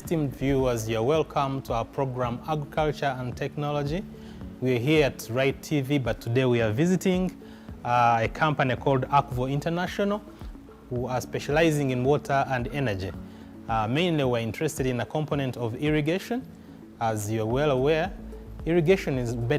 esteemed viewers, you're welcome to our program Agriculture and Technology. We're here at Rite TV, but today we are visiting a company called Akvo International, who are specializing in water and energy. Mainly we're interested in a component of irrigation. As you're well aware, irrigation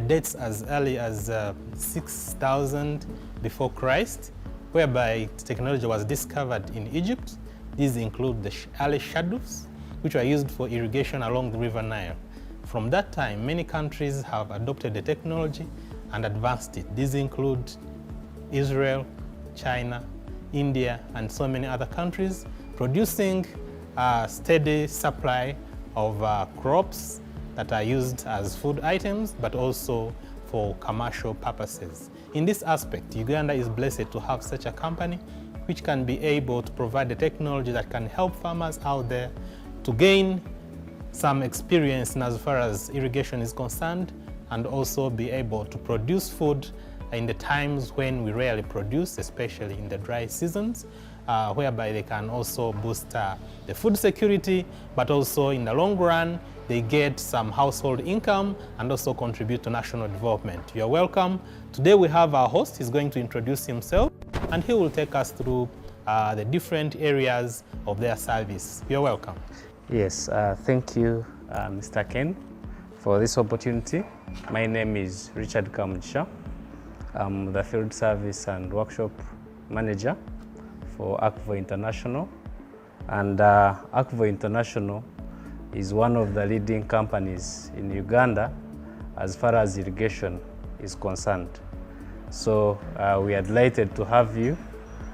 dates as early as 6,000 before Christ, whereby technology was discovered in Egypt. These include the early shadows, which were used for irrigation along the River Nile. From that time, many countries have adopted the technology and advanced it. These include Israel, China, India, and so many other countries, producing a steady supply of crops that are used as food items, but also for commercial purposes. In this aspect, Uganda is blessed to have such a company which can be able to provide the technology that can help farmers out there to gain some experience in as far as irrigation is concerned, and also be able to produce food in the times when we rarely produce, especially in the dry seasons, whereby they can also boost the food security, but also in the long run, they get some household income and also contribute to national development. You're welcome. Today we have our host. He's going to introduce himself, and he will take us through the different areas of their service. You're welcome. Yes, thank you, Mr. Ken, for this opportunity. My name is Richard Kamugisha. I'm the Field Service and Workshop Manager for Akvo International. And Akvo International is one of the leading companies in Uganda as far as irrigation is concerned. So we are delighted to have you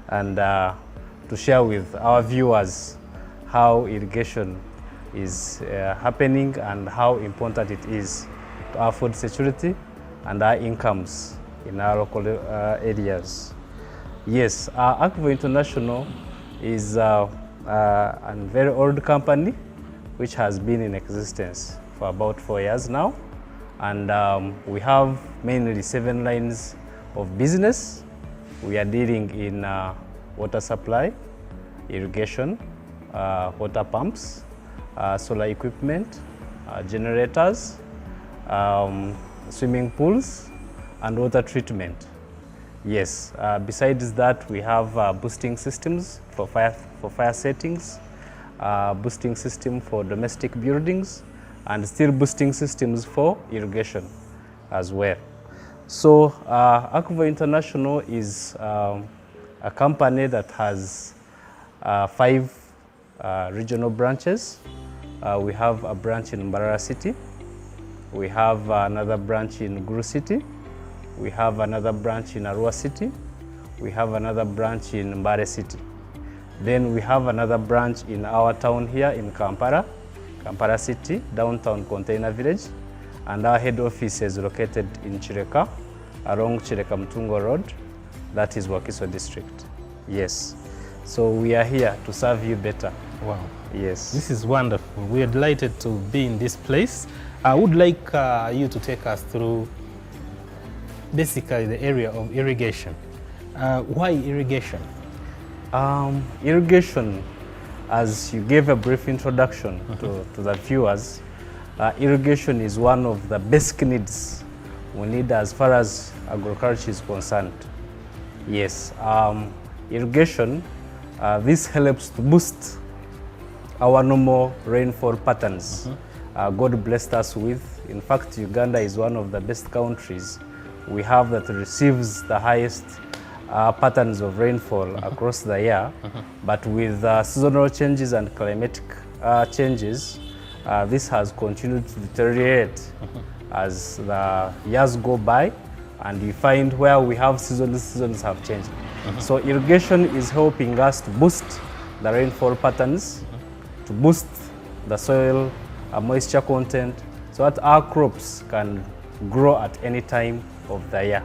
and to share with our viewers how irrigation is happening and how important it is to our food security and our incomes in our local areas. Yes, Akvo International is a very old company which has been in existence for about 4 years now. And we have mainly 7 lines of business. We are dealing in water supply, irrigation, water pumps, solar equipment, generators, swimming pools, and water treatment. Yes, besides that, we have boosting systems for fire settings, boosting system for domestic buildings, and still boosting systems for irrigation as well. So Akvo International is a company that has 5 regional branches. We have a branch in Mbarara City. We have another branch in Gulu City. We have another branch in Arua City. We have another branch in Mbale City. Then we have another branch in our town here in Kampala, Kampala City, downtown Container Village. And our head office is located in Chireka, along Chireka Mtungo Road. That is Wakiso District. Yes. So we are here to serve you better. Wow. Yes. This is wonderful. We are delighted to be in this place. I would like you to take us through basically the area of irrigation. Why irrigation? Irrigation, as you gave a brief introduction to the viewers, irrigation is one of the basic needs we need as far as agriculture is concerned. Yes, irrigation, this helps to boost our normal rainfall patterns. God blessed us with. In fact, Uganda is one of the best countries we have that receives the highest patterns of rainfall across the year. But with seasonal changes and climatic changes, this has continued to deteriorate as the years go by, and we find where we have seasons have changed. So irrigation is helping us to boost the rainfall patterns, to boost the soil moisture content, so that our crops can grow at any time of the year.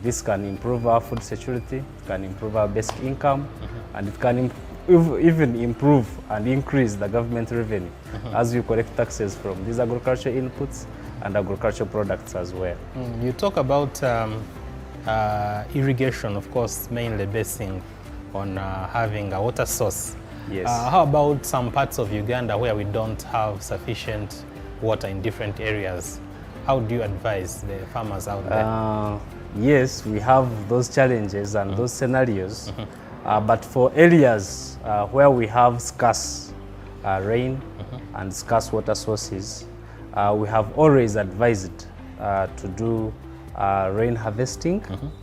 This can improve our food security, can improve our basic income, and it can even improve and increase the government revenue as we collect taxes from these agricultural inputs and agricultural products as well. You talk about irrigation, of course, mainly basing on having a water source. Yes. How about some parts of Uganda where we don't have sufficient water in different areas? How do you advise the farmers out there? Yes, we have those challenges and those scenarios, but for areas where we have scarce rain and scarce water sources, we have always advised to do rain harvesting.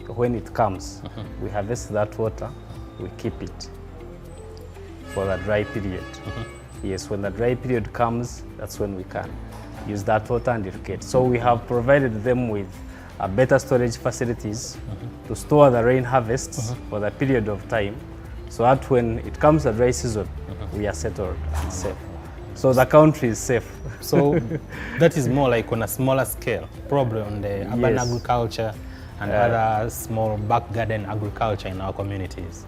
When it comes, we harvest that water, we keep it for the dry period. Yes, when the dry period comes, that's when we can use that water and irrigate. So we have provided them with better storage facilities to store the rain harvests for the period of time, so that when it comes the dry season, we are settled and safe. So the country is safe. So that is more like on a smaller scale, probably on the urban Yes. agriculture and other small back garden agriculture in our communities.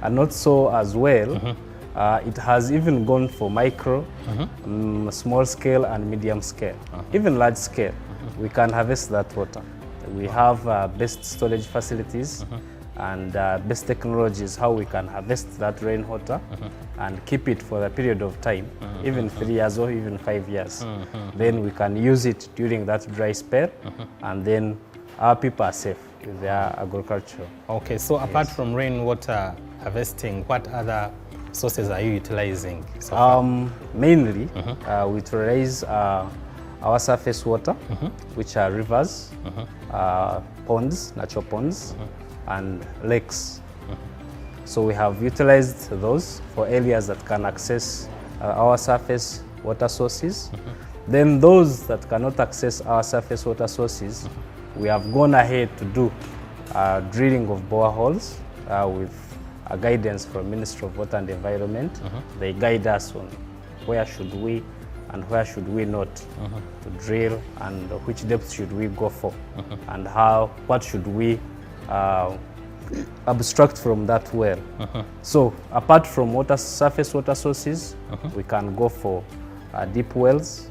And not so as well, it has even gone for micro, small scale and medium scale, even large scale. We can harvest that water. We have best storage facilities and best technologies how we can harvest that rainwater and keep it for a period of time, even 3 years or even 5 years. Then we can use it during that dry spell, and then our people are safe with their agriculture. Okay, so apart from rainwater harvesting, what other sources are you utilizing so far? Mainly, we utilize our surface water, which are rivers, ponds, natural ponds, and lakes. So we have utilized those for areas that can access our surface water sources. Then those that cannot access our surface water sources, we have gone ahead to do drilling of boreholes with a guidance from Ministry of Water and Environment. They guide us on where should we and where should we not to drill, and which depth should we go for, and what should we abstract from that well. So apart from surface water sources, we can go for deep wells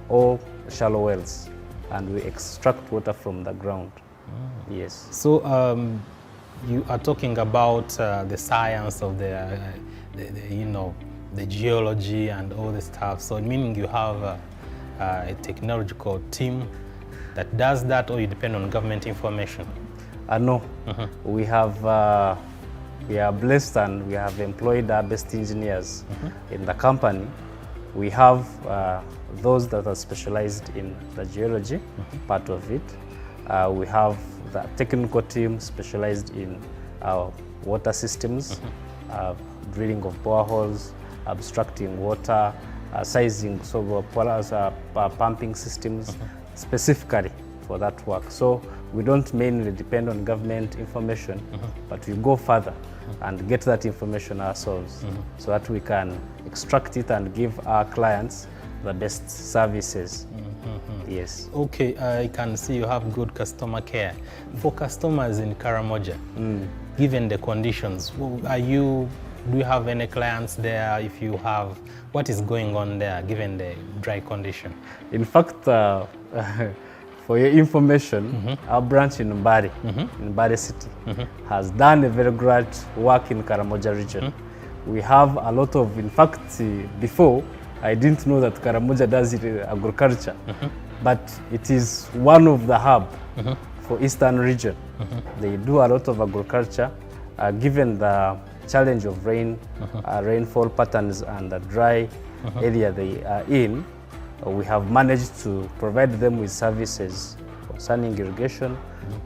or shallow wells, and we extract water from the ground. Yes. So you are talking about the science of the geology and all the stuff. So meaning you have a technological team that does that, or you depend on government information? No, we are blessed and we have employed our best engineers in the company. We have those that are specialized in the geology part of it. We have the technical team specialized in water systems, drilling of boreholes, abstracting water, sizing pumping systems specifically for that work. So we don't mainly depend on government information, but we go further and get that information ourselves so that we can extract it and give our clients the best services. Yes. Okay, I can see you have good customer care. For customers in Karamoja, given the conditions, do you have any clients there? If you have, what is going on there given the dry condition? In fact, for your information, our branch in Mbari, in Mbari City, has done a very great work in Karamoja region. We have a lot of, in fact, before, I didn't know that Karamoja does agriculture, but it is one of the hub for Eastern region. They do a lot of agriculture, given the challenge of rainfall patterns and the dry area they are in. We have managed to provide them with services concerning irrigation,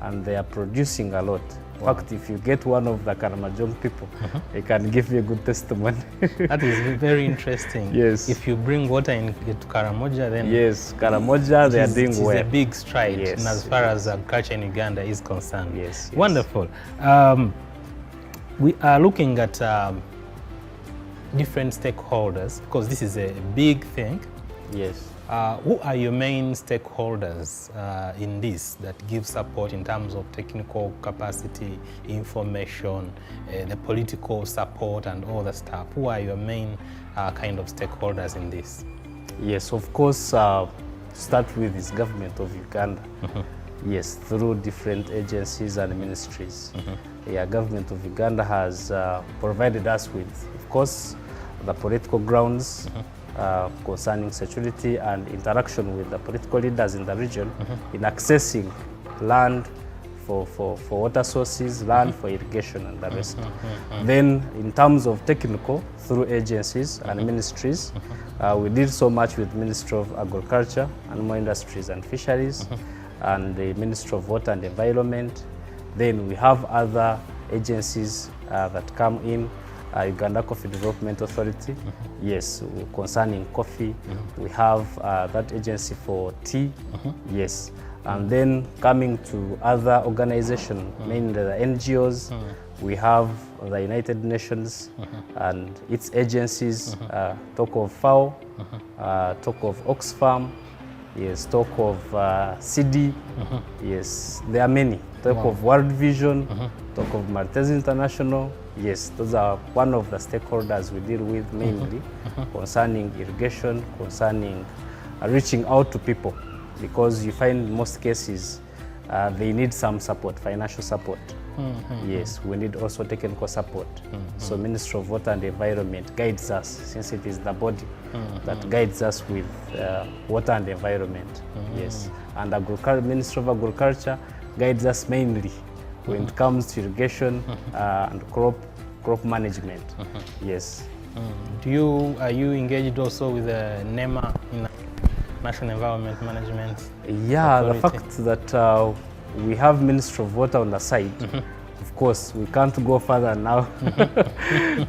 and they are producing a lot. In fact, if you get one of the Karamajong people, they can give you a good testimony. That is very interesting. Yes. If you bring water into Karamoja, then yes, Karamoja, they are doing well. It's a big stride, yes, and as far as agriculture in Uganda is concerned. Yes, yes. Wonderful. We are looking at different stakeholders, because this is a big thing. Yes. Who are your main stakeholders in this that give support in terms of technical capacity, information, the political support and all the stuff? Who are your main kind of stakeholders in this? Yes, of course, start with this government of Uganda. Yes, through different agencies and ministries. Yeah, government of Uganda has provided us with, of course, the political grounds concerning security and interaction with the political leaders in the region in accessing land for water sources, land for irrigation and the rest. Then in terms of technical, through agencies and ministries, we did so much with Ministry of Agriculture, Animal Industries and Fisheries, and the Ministry of Water and Environment. Then we have other agencies that come in, Uganda Coffee Development Authority, yes, concerning coffee. We have that agency for tea, yes. And then coming to other organizations, mainly the NGOs, we have the United Nations and its agencies, talk of FAO, talk of Oxfam, yes, talk of CD, yes, there are many. Talk of World Vision, talk of Maltese International, yes, those are one of the stakeholders we deal with mainly concerning irrigation, concerning reaching out to people, because you find in most cases they need some support, financial support. Yes, we need also technical support. So Ministry of Water and Environment guides us, since it is the body that guides us with water and environment. Yes, and Ministry of Agriculture guides us mainly when it comes to irrigation and crop management. Yes. Are you engaged also with the NEMA, National Environment Management? Yeah, Authority? The fact that we have Ministry of Water on the side, of course, we can't go further now,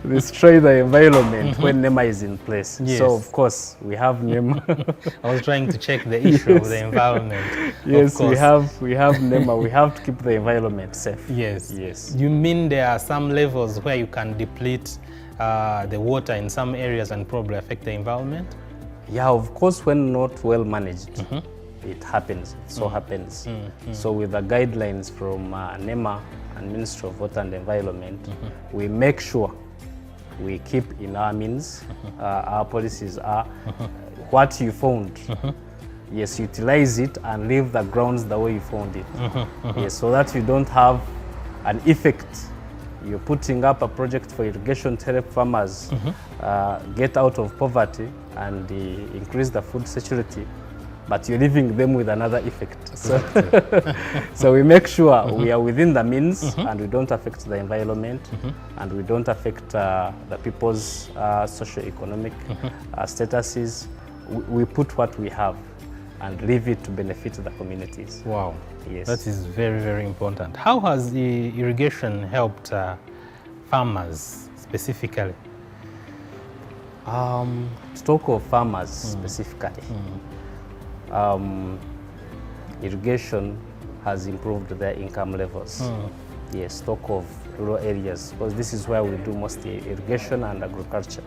destroy the environment when NEMA is in place. Yes. So, of course, we have NEMA. I was trying to check the issue of the environment. Yes, we have NEMA. We have to keep the environment safe. Yes. Yes. You mean there are some levels where you can deplete the water in some areas and probably affect the environment? Yeah, of course, when not well managed, it happens. It so happens. So with the guidelines from NEMA and Ministry of Water and Environment, we make sure we keep in our means. Our policies are what you found. Yes, utilize it and leave the grounds the way you found it. Yes, so that you don't have an effect. You're putting up a project for irrigation to help farmers get out of poverty and increase the food security, but you're leaving them with another effect. So, so we make sure we are within the means and we don't affect the environment and we don't affect the people's socio-economic statuses. We put what we have and leave it to benefit the communities. Wow. Yes. That is very, very important. How has the irrigation helped farmers specifically? To talk of farmers specifically, irrigation has improved their income levels. Yes, talk of rural areas, because this is where we do mostly irrigation and agriculture.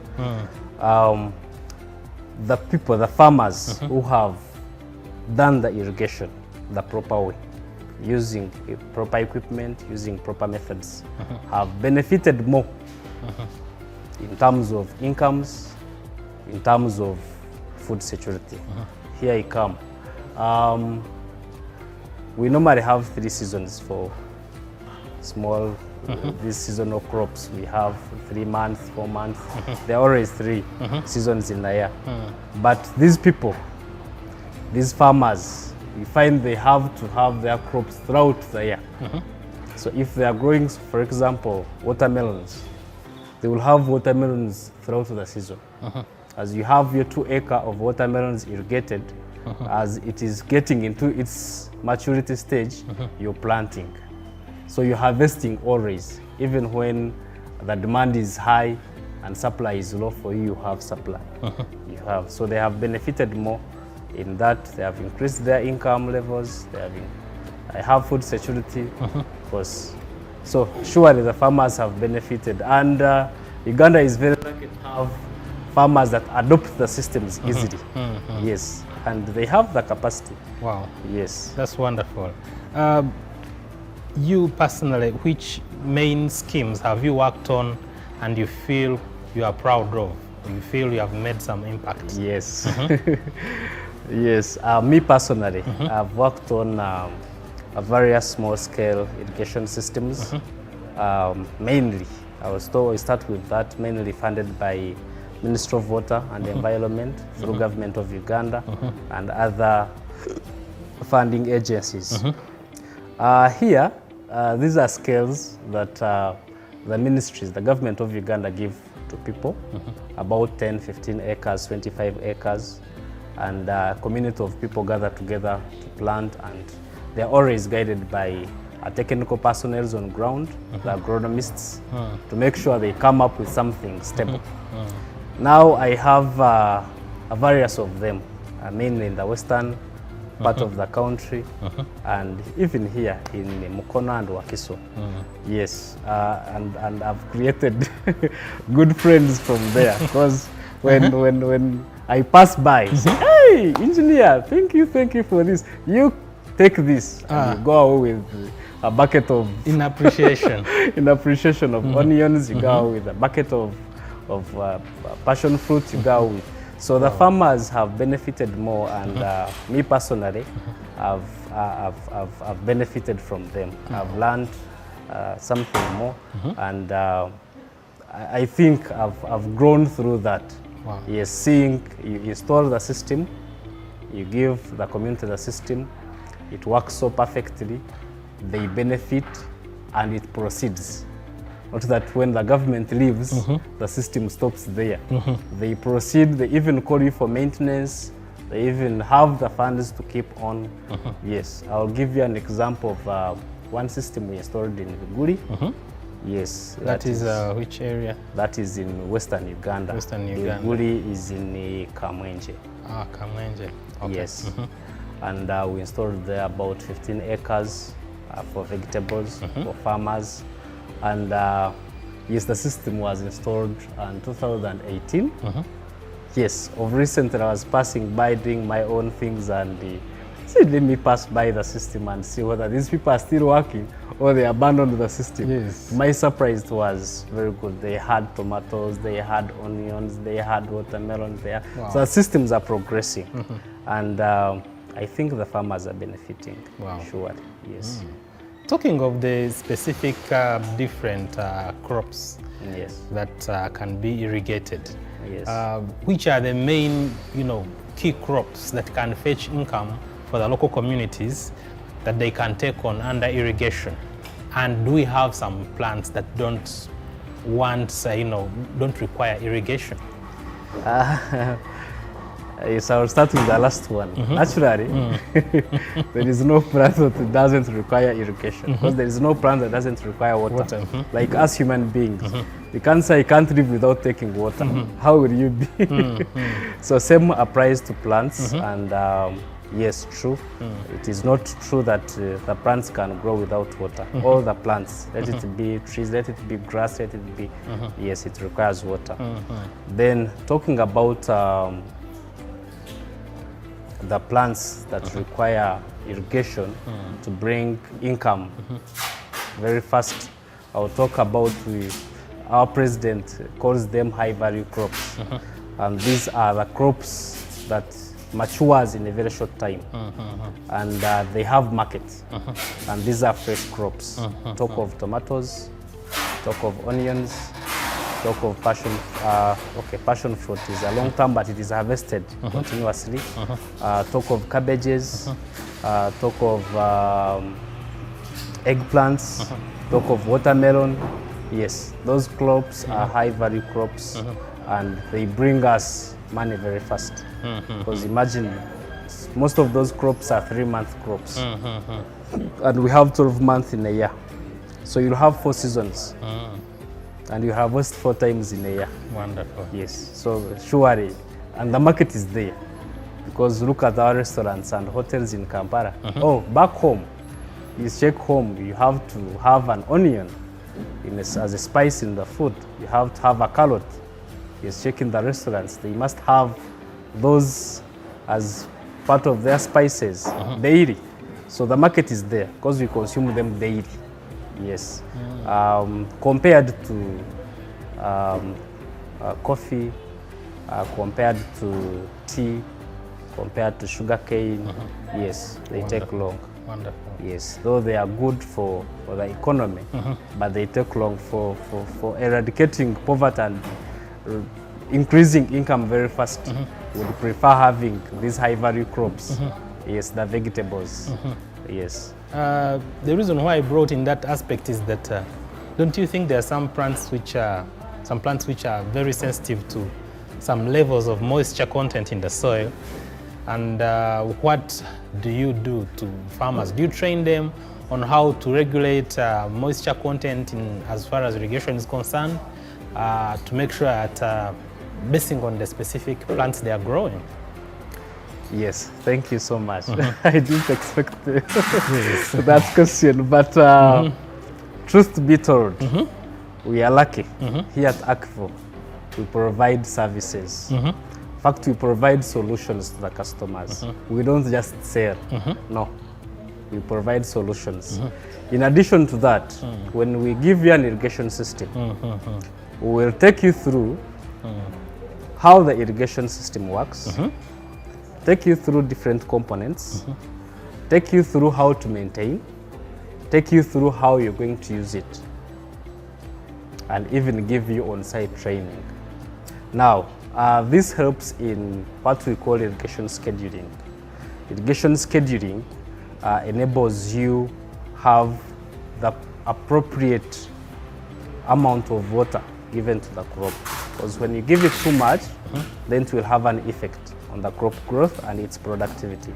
The people, the farmers who have done the irrigation the proper way, using proper equipment, using proper methods, have benefited more in terms of incomes, in terms of food security. Here I come. We normally have 3 seasons for small, these seasonal crops. We have 3 months, 4 months. There are always 3 seasons in a year. But these people, these farmers, you find they have to have their crops throughout the year. So if they are growing, for example, watermelons, they will have watermelons throughout the season. As you have your 2 acres of watermelons irrigated, as it is getting into its maturity stage, you're planting. So you're harvesting always, even when the demand is high and supply is low. For you, you have supply. You have, so they have benefited more in that. They have increased their income levels. They have food security, because so surely the farmers have benefited. And Uganda is very lucky to have farmers that adopt the systems easily. Yes, and they have the capacity. Wow. Yes. That's wonderful. You personally, which main schemes have you worked on and you feel you are proud of? You feel you have made some impact? Yes. Yes. Me personally, I've worked on a various small-scale irrigation systems. Mainly, I start with that, mainly funded by Ministry of Water and Environment, through Government of Uganda and other funding agencies. Here, these are scales that the ministries, the Government of Uganda give to people, about 10, 15 acres, 25 acres, and a community of people gather together to plant, and they're always guided by technical personnel on ground, the agronomists, to make sure they come up with something stable. Now I have a various of them, mainly in the western part of the country, and even here in Mukono and Wakiso. Yes, and I've created good friends from there, because when I pass by, say, hey, engineer, thank you for this. You take this, and you go away with a bucket of in appreciation of onions. You go away with a bucket of passion fruit. You go with. So the farmers have benefited more, and me personally, I've benefited from them. I've learned something more, and I think I've grown through that. Wow. Yes, seeing you install the system, you give the community the system, it works so perfectly, they benefit, and it proceeds. Not that when the government leaves, the system stops there. They proceed, they even call you for maintenance, they even have the funds to keep on. Yes, I'll give you an example of one system we installed in Viguri. Yes. That is which area? That is in Western Uganda. Western Uganda. Viguri is in Kamwenje. Ah, Kamwenje. Okay. Yes. And we installed there about 15 acres for vegetables, for farmers. And yes, the system was installed in 2018. Yes, of recent I was passing by doing my own things, and said, let me pass by the system and see whether these people are still working or they abandoned the system. Yes. My surprise was very good. They had tomatoes, they had onions, they had watermelons there. Wow. So the systems are progressing. And I think the farmers are benefiting. Wow. Surely, yes. Talking of the specific different crops Yes. that can be irrigated, Yes. which are the main, key crops that can fetch income for the local communities that they can take on under irrigation? And do we have some plants that don't don't require irrigation? Yes, I will start with the last one. Naturally, there is no plant that doesn't require irrigation, because there is no plant that doesn't require water. Like us human beings, you can't say I can't live without taking water. How will you be? So same applies to plants, and yes, true. It is not true that the plants can grow without water. All the plants, let it be trees, let it be grass, let it be, yes, it requires water. Then talking about the plants that require irrigation to bring income very fast, I'll talk about our president calls them high value crops. And these are the crops that matures in a very short time, and they have markets, and these are fresh crops. Talk of tomatoes, talk of onions, talk of passion fruit is a long term, but it is harvested continuously. Talk of cabbages, talk of eggplants, talk of watermelon. Yes, those crops are high value crops, and they bring us money very fast. Because imagine, most of those crops are 3-month crops, and we have 12 months in a year. So you'll have 4 seasons. And you harvest 4 times in a year. Wonderful. Yes, so surely, and the market is there, because look at our restaurants and hotels in Kampala. Oh, back home, you check home, you have to have an onion as a spice in the food. You have to have a carrot. You check in the restaurants, they must have those as part of their spices daily. So the market is there, because we consume them daily. Yes. Compared to coffee, compared to tea, compared to sugar cane, yes, they take long. Wonderful. Yes, though they are good for the economy, but they take long for eradicating poverty and increasing income very fast would prefer having these high value crops. Yes, the vegetables. Yes. The reason why I brought in that aspect is that don't you think there are some plants which are very sensitive to some levels of moisture content in the soil? And what do you do to farmers? Do you train them on how to regulate moisture content as far as irrigation is concerned, to make sure that basing on the specific plants they are growing? Yes, thank you so much. I didn't expect that question, but truth to be told, we are lucky. Here at Akvo, we provide services. In fact, we provide solutions to the customers. We don't just sell. No, we provide solutions. In addition to that, when we give you an irrigation system, we will take you through how the irrigation system works, take you through different components, take you through how to maintain, take you through how you're going to use it, and even give you on-site training. Now, this helps in what we call irrigation scheduling. Irrigation scheduling enables you have the appropriate amount of water given to the crop. Because when you give it too much, then it will have an effect on the crop growth and its productivity.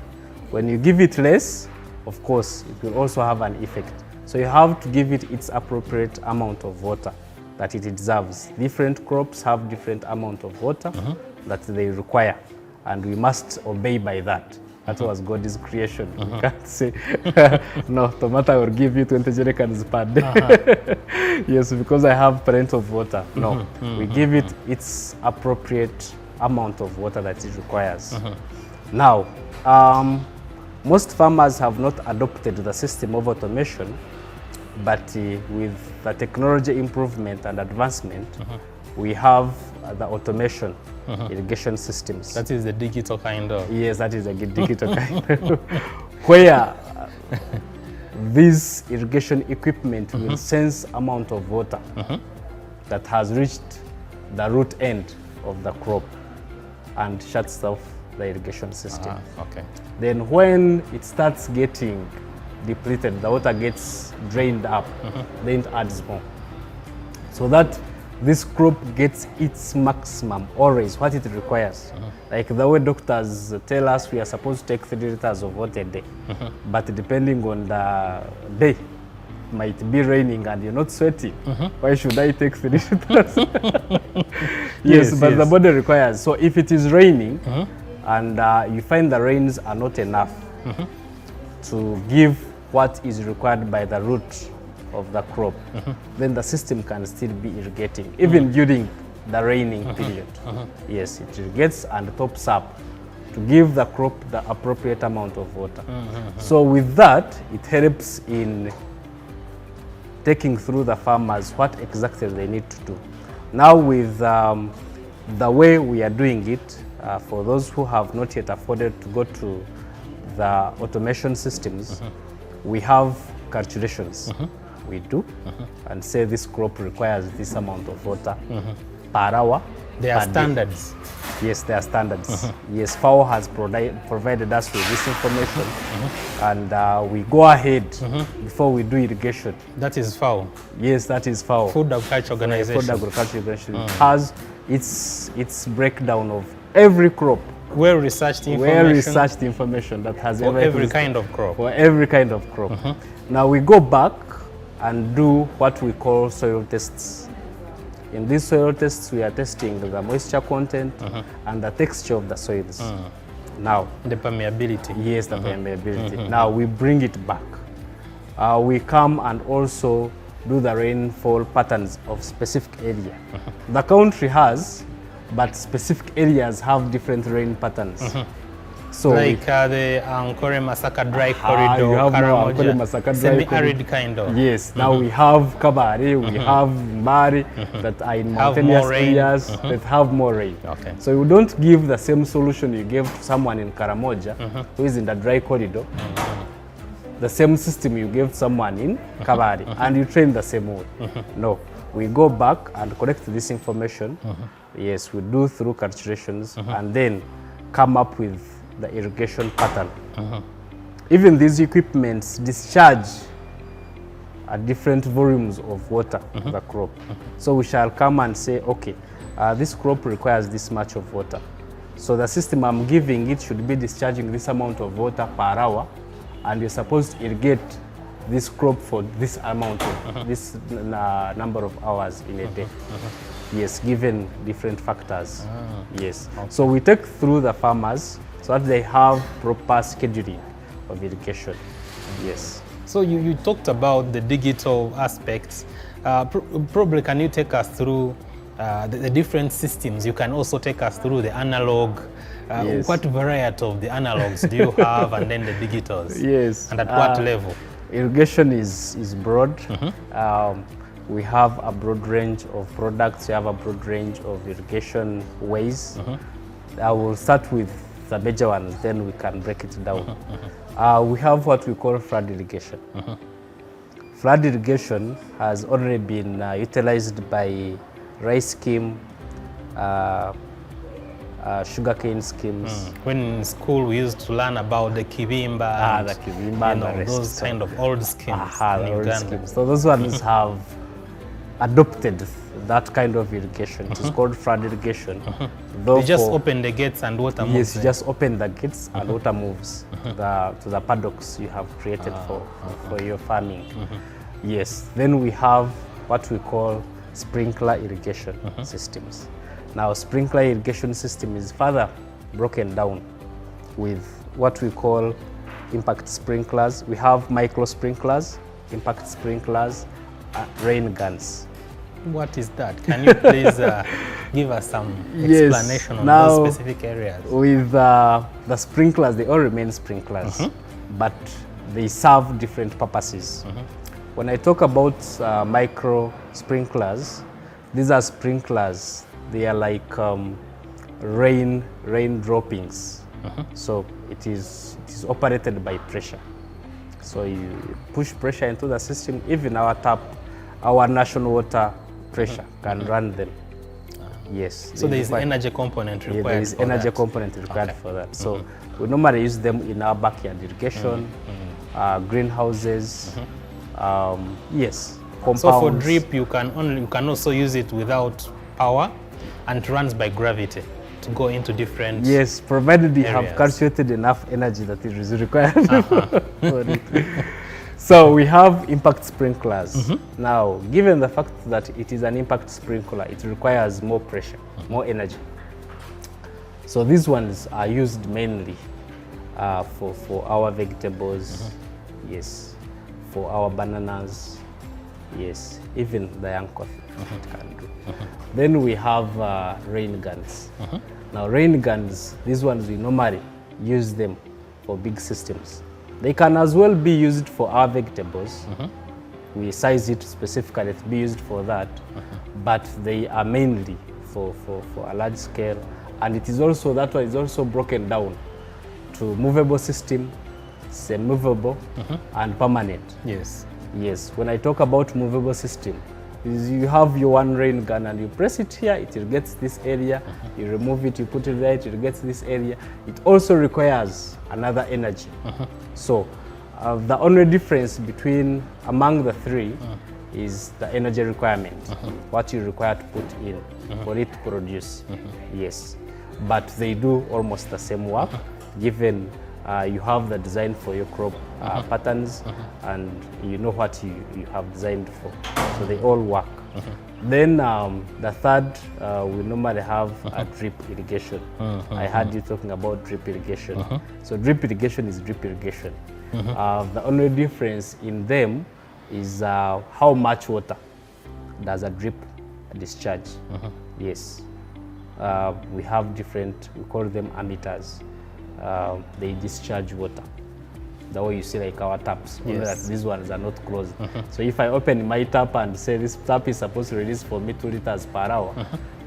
When you give it less, of course, it will also have an effect. So you have to give it its appropriate amount of water that it deserves. Different crops have different amount of water that they require, and we must obey by that. That was God's creation. We can't say, no, tomato will give you 20 jerrycans per day. Yes, because I have plenty of water. No, we give it its appropriate amount of water that it requires. Now, most farmers have not adopted the system of automation, but with the technology improvement and advancement, we have the automation irrigation systems. That is the digital kind of. Yes, that is a digital kind where this irrigation equipment will sense amount of water that has reached the root end of the crop and shuts off the irrigation system. Okay. Then when it starts getting depleted, the water gets drained up, then it adds more. So that this crop gets its maximum, always what it requires. Like the way doctors tell us we are supposed to take 3 liters of water a day. But depending on the day, might be raining and you're not sweating. Why should I take 3 liters? Yes, but the body requires. So if it is raining and you find the rains are not enough to give what is required by the root of the crop, then the system can still be irrigating, even during the raining period. Yes, it irrigates and tops up to give the crop the appropriate amount of water. So with that, it helps in taking through the farmers what exactly they need to do. Now with the way we are doing it, for those who have not yet afforded to go to the automation systems, we have calculations. We do and say this crop requires this amount of water per hour. There are standards. Yes, there are standards. Yes, FAO has provided us with this information, and we go ahead before we do irrigation. That is FAO? Yes, that is FAO. Food Agriculture Organization. Food Agriculture Organization has its breakdown of every crop. Well-researched information. Well-researched information that has for every kind of crop. For every kind of crop. Now we go back and do what we call soil tests. In these soil tests, we are testing the moisture content and the texture of the soils. Now, the permeability. Yes, the permeability. Now we bring it back. We come and also do the rainfall patterns of specific area. The country has, but specific areas have different rain patterns. So like the Ankore Masaka dry corridor, Karamoja, semi-arid kind of. Yes, now we have Kabare, we have Mbari that are in mountainous areas that have more rain. Okay. So you don't give the same solution you gave to someone in Karamoja who is in the dry corridor, the same system you gave someone in Kabare, and you train the same way. No, we go back and collect this information Yes, we do through calculations and then come up with the irrigation pattern. Even these equipments discharge at different volumes of water to the crop. So we shall come and say, okay, this crop requires this much of water. So the system I'm giving it should be discharging this amount of water per hour, and you're supposed to irrigate this crop for this amount of this number of hours in a day. Yes, given different factors. Yes. Okay. So we take through the farmers so that they have proper scheduling of irrigation. Yes. So you talked about the digital aspects. Probably can you take us through the different systems? You can also take us through the analog. Yes. What variety of the analogs do you have, and then the digitals? Yes. And at what level? Irrigation is broad. We have a broad range of products. We have a broad range of irrigation ways. I will start with the major ones, then we can break it down. We have what we call flood irrigation. Flood irrigation has already been utilized by rice scheme, sugarcane schemes. When in school we used to learn about the kibimba, the kibimba, and the those rest. kind of old schemes in Old Uganda. schemes. So those ones have adopted that kind of irrigation. It is called flood irrigation. They just open the gates and water moves. Yes, you just open the gates and water moves to the paddocks you have created for your farming. Yes, then we have what we call sprinkler irrigation systems. Now, sprinkler irrigation system is further broken down with what we call impact sprinklers. We have micro sprinklers, impact sprinklers, rain guns. What is that? Can you please give us some explanation on those specific areas? With the sprinklers, they all remain sprinklers, but they serve different purposes. When I talk about micro sprinklers, these are sprinklers. They are like rain droppings. So it is operated by pressure. So you push pressure into the system. Even our tap, our national water pressure can run them. Yes. So there is energy component required. There is energy component required for that. So we normally use them in our backyard irrigation, greenhouses. Yes. Compounds. So for drip, you can also use it without power, and it runs by gravity to go into different. Yes, provided you areas. have calculated enough energy that it is required for it. So we have impact sprinklers. Now, given the fact that it is an impact sprinkler, it requires more pressure, more energy. So these ones are used mainly for our vegetables, yes, for our bananas, yes, even the young coffee it can do. Then we have rain guns. Now rain guns, these ones we normally use them for big systems. They can as well be used for our vegetables. We size it specifically to be used for that, but they are mainly for a large scale. And it is also, that one is also broken down to movable system, semi-movable, and permanent. Yes. Yes, when I talk about movable system, is you have your one rain gun and you press it here, it irrigates this area, you remove it, you put it there, it irrigates this area. It also requires another energy. So the only difference among the three is the energy requirement, what you require to put in for it to produce. Yes, but they do almost the same work, given you have the design for your crop patterns and you know what you have designed for. So they all work. Then the third, we normally have a drip irrigation. I heard you talking about drip irrigation. So drip irrigation is drip irrigation. The only difference in them is how much water does a drip discharge. Yes. We have different, we call them ammeters. They discharge water the way you see like our taps, only that these ones are not closed. So if I open my tap and say this tap is supposed to release for me 2 liters per hour,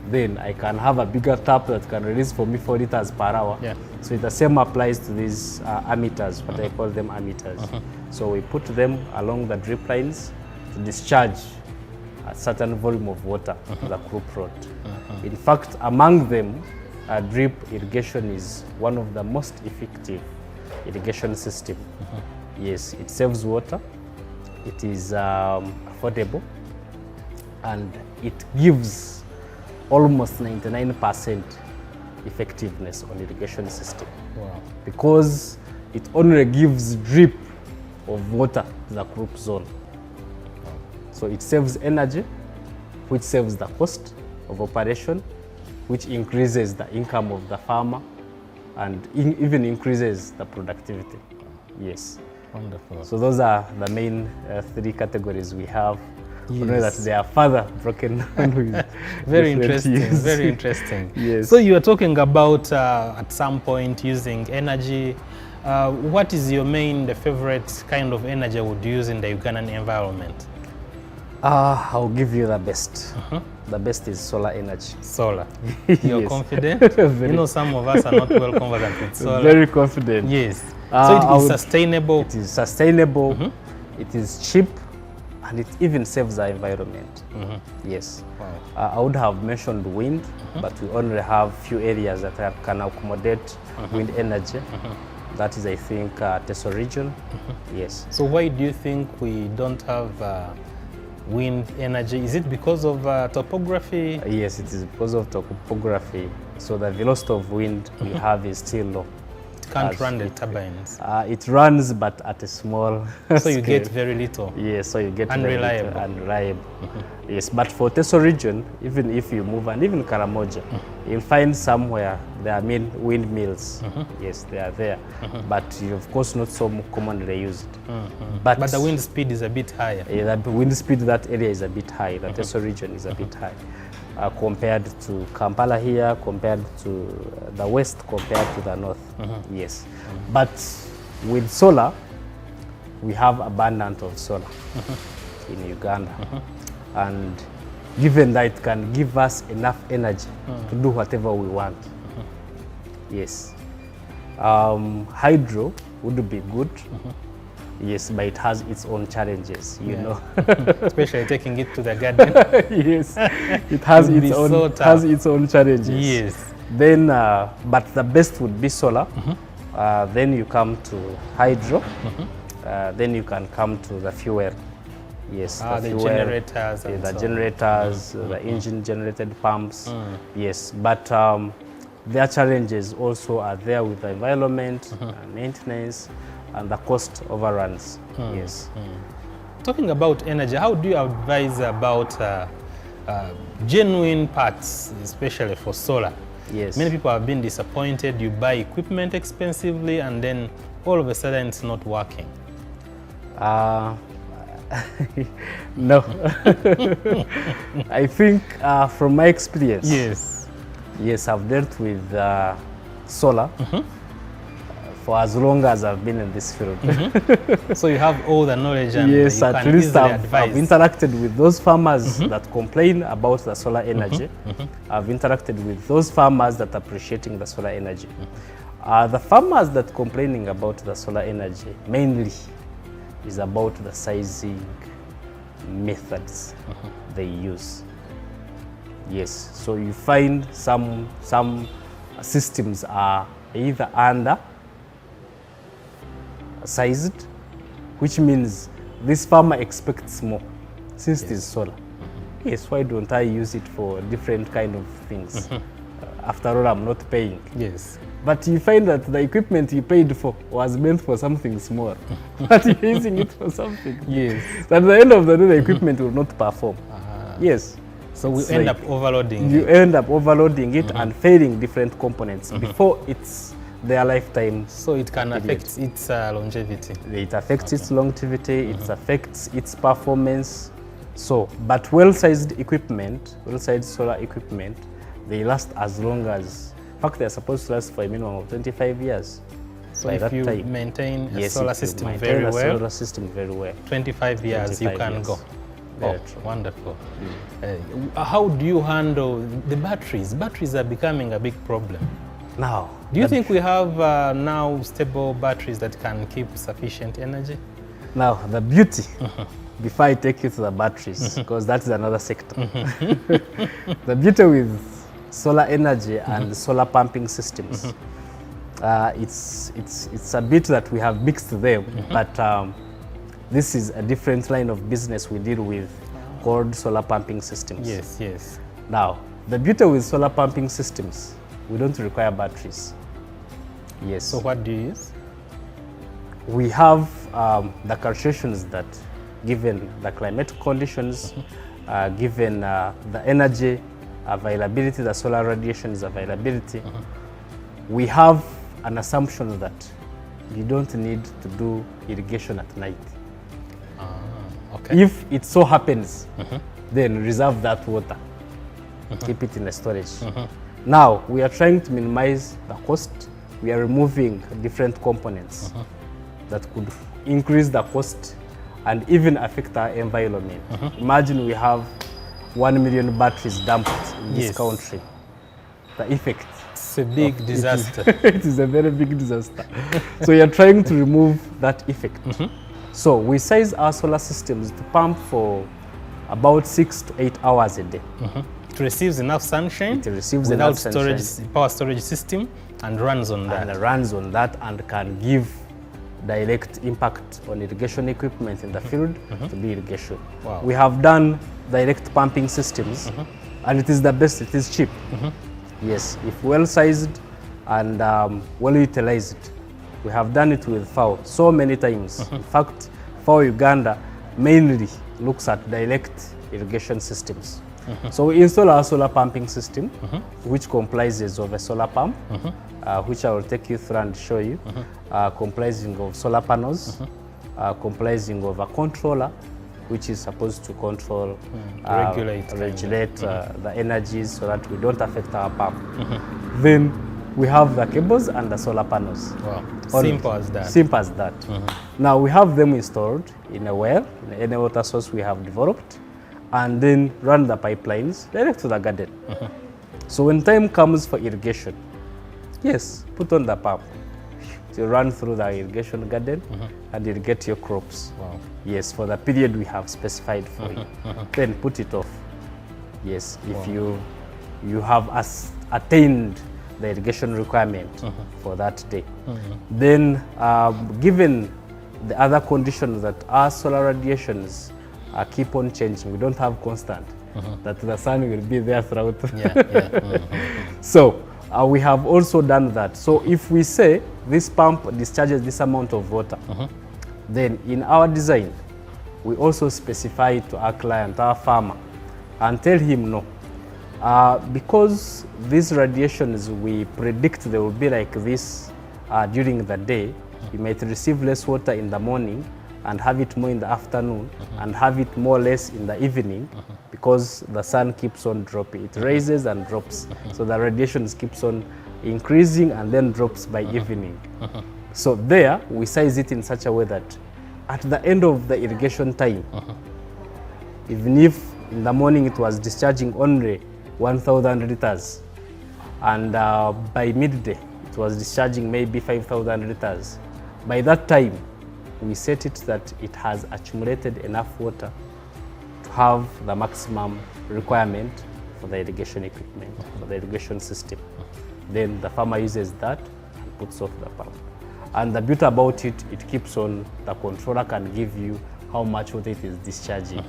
then I can have a bigger tap that can release for me 4 liters per hour. So the same applies to these ammeters, what I call them ammeters. So we put them along the drip lines to discharge a certain volume of water to the crop plot. In fact, among them, drip irrigation is one of the most effective irrigation system. Yes, it saves water, it is affordable, and it gives almost 99% effectiveness on irrigation system. Wow. Because it only gives drip of water to the crop zone. So it saves energy, which saves the cost of operation, which increases the income of the farmer, and even increases the productivity. Yes. Wonderful. So those are the main 3 categories we have. Yes. Only that they are further broken down with Very different interesting, use. very interesting. Yes. So you are talking about at some point using energy. What is your the favorite kind of energy would use in the Ugandan environment? I'll give you the best. The best is solar energy. Solar. You're Yes. confident? You know, some of us are not well conversant with solar. Very confident. Yes. So it is sustainable. It is sustainable, it is cheap, and it even saves the environment. Yes. Wow. I would have mentioned wind, but we only have few areas that can accommodate wind energy. That is, I think, Teso region. Yes. So why do you think we don't have wind energy? Is it because of topography? Yes, it is because of topography. So the velocity of wind we have is still low. It can't run the turbines. It runs, but at a small So you scale. get very little. Yes, so you get Unreliable. very little, unreliable. Yes, but for Teso region, even if you move, and even Karamoja, you'll find somewhere there are windmills. Yes, they are there, but of course not so commonly used. But the wind speed is a bit higher. The wind speed that area is a bit high. The Teso region is a bit high. Compared to Kampala here, compared to the west, compared to the north. Yes. But with solar, we have abundance of solar in Uganda. And given that it can give us enough energy to do whatever we want. Yes. Hydro would be good. Yes, but it has its own challenges, you know. Especially taking it to the garden. Yes, it has Would its be own so tough. challenges. Yes. Then, but the best would be solar. Then you come to hydro. Then you can come to the fuel. Yes, The fuel, generators. And the so on. generators, the engine-generated pumps. Yes, but their challenges also are there with the environment, maintenance, and the cost overruns. Yes. Talking about energy, how do you advise about genuine parts, especially for solar? Yes. Many people have been disappointed. You buy equipment expensively and then all of a sudden it's not working. No. I think from my experience, yes, I've dealt with solar for as long as I've been in this field. So you have all the knowledge and yes, you at can least easily I've advise. interacted with those farmers that complain about the solar energy. I've interacted with those farmers that are appreciating the solar energy. The farmers that complaining about the solar energy mainly is about the sizing methods they use. Yes, so you find some systems are either under sized, which means this farmer expects more since it is solar. Yes, why don't I use it for different kind of things? After all, I'm not paying. Yes. But you find that the equipment you paid for was meant for something small, but you're using it for something. Yes. So at the end of the day, the equipment will not perform. Yes. So we It's end like up overloading You it. end up overloading it and failing different components before it's their lifetime. So it can period. affect its longevity. It affects its longevity, it affects its performance. So, but well-sized equipment, well-sized solar equipment, they last as long as, in fact, they're supposed to last for a minimum of 25 years. So By if that you time. maintain a Yes, solar if you system maintain very a well, solar system very well, 25 years you 25 can years. go. Very Oh, true. wonderful. How do you handle the batteries? Batteries are becoming a big problem. Now, Do you think we have now stable batteries that can keep sufficient energy? now the beauty before I take you to the batteries, because that's another sector. The beauty with solar energy and solar pumping systems, it's a bit that we have mixed them, but this is a different line of business we deal with called solar pumping systems. Yes, yes. Now, the beauty with solar pumping systems, we don't require batteries. Yes. So what do you use? We have the calculations that, given the climatic conditions, given the energy availability, the solar radiation's availability, we have an assumption that you don't need to do irrigation at night. Okay. If it so happens, then reserve that water, keep it in the storage. Now, we are trying to minimize the cost. We are removing different components that could increase the cost and even affect our environment. Imagine we have 1 million batteries dumped in this country. The effect. It's a big disaster. It is a very big disaster. So we are trying to remove that effect. So we size our solar systems to pump for about 6 to 8 hours a day. It receives enough sunshine It receives without enough sunshine. power storage system and runs on that. And runs on that and can give direct impact on irrigation equipment in the field to be irrigation. Wow. We have done direct pumping systems and it is the best, it is cheap. Yes, if well sized and well utilized. We have done it with FAO so many times. In fact, FAO Uganda mainly looks at direct irrigation systems. So we install our solar pumping system, which comprises of a solar pump, which I will take you through and show you, comprising of solar panels, comprising of a controller, which is supposed to control, regulate the energies so that we don't affect our pump. Then we have the cables and the solar panels. Wow, simple as that. Simple as that. Now we have them installed in a well, in any water source we have developed, and then run the pipelines direct to the garden. So when time comes for irrigation, yes, put on the pump to run through the irrigation garden and irrigate your crops. Wow. Yes, for the period we have specified for you. Then put it off. Yes, if you have attained the irrigation requirement for that day. Then, given the other conditions that our solar radiations keep on changing, we don't have constant, that the sun will be there throughout. So, we have also done that. So, if we say this pump discharges this amount of water, then in our design, we also specify to our client, our farmer, and tell him no. Because these radiations, we predict they will be like this during the day. You might receive less water in the morning and have it more in the afternoon and have it more or less in the evening because the sun keeps on dropping. It rises and drops. So the radiations keeps on increasing and then drops by evening. So there, we size it in such a way that at the end of the irrigation time, even if in the morning it was discharging only 1,000 liters, and by midday it was discharging maybe 5,000 liters. By that time, we set it that it has accumulated enough water to have the maximum requirement for the irrigation equipment, for the irrigation system. Then the farmer uses that and puts off the pump. And the beauty about it, it keeps on, the controller can give you how much water it is discharging.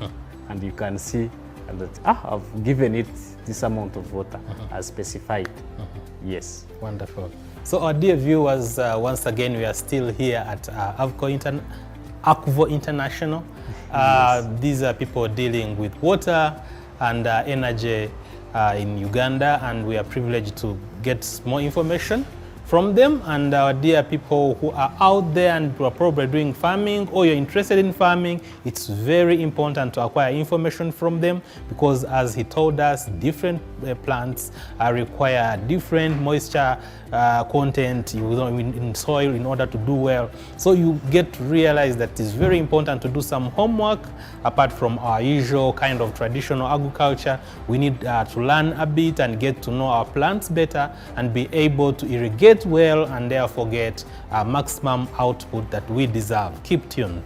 And you can see and that, I've given it this amount of water as specified. Yes. Wonderful. So our dear viewers, once again, we are still here at Akvo International. These are people dealing with water and energy in Uganda, and we are privileged to get more information from them. And our dear people who are out there and who are probably doing farming or you're interested in farming, it's very important to acquire information from them because, as he told us, different plants require different moisture content in soil in order to do well. So you get to realize that it's very important to do some homework. Apart from our usual kind of traditional agriculture, we need to learn a bit and get to know our plants better and be able to irrigate well and therefore get maximum output that we deserve. Keep tuned.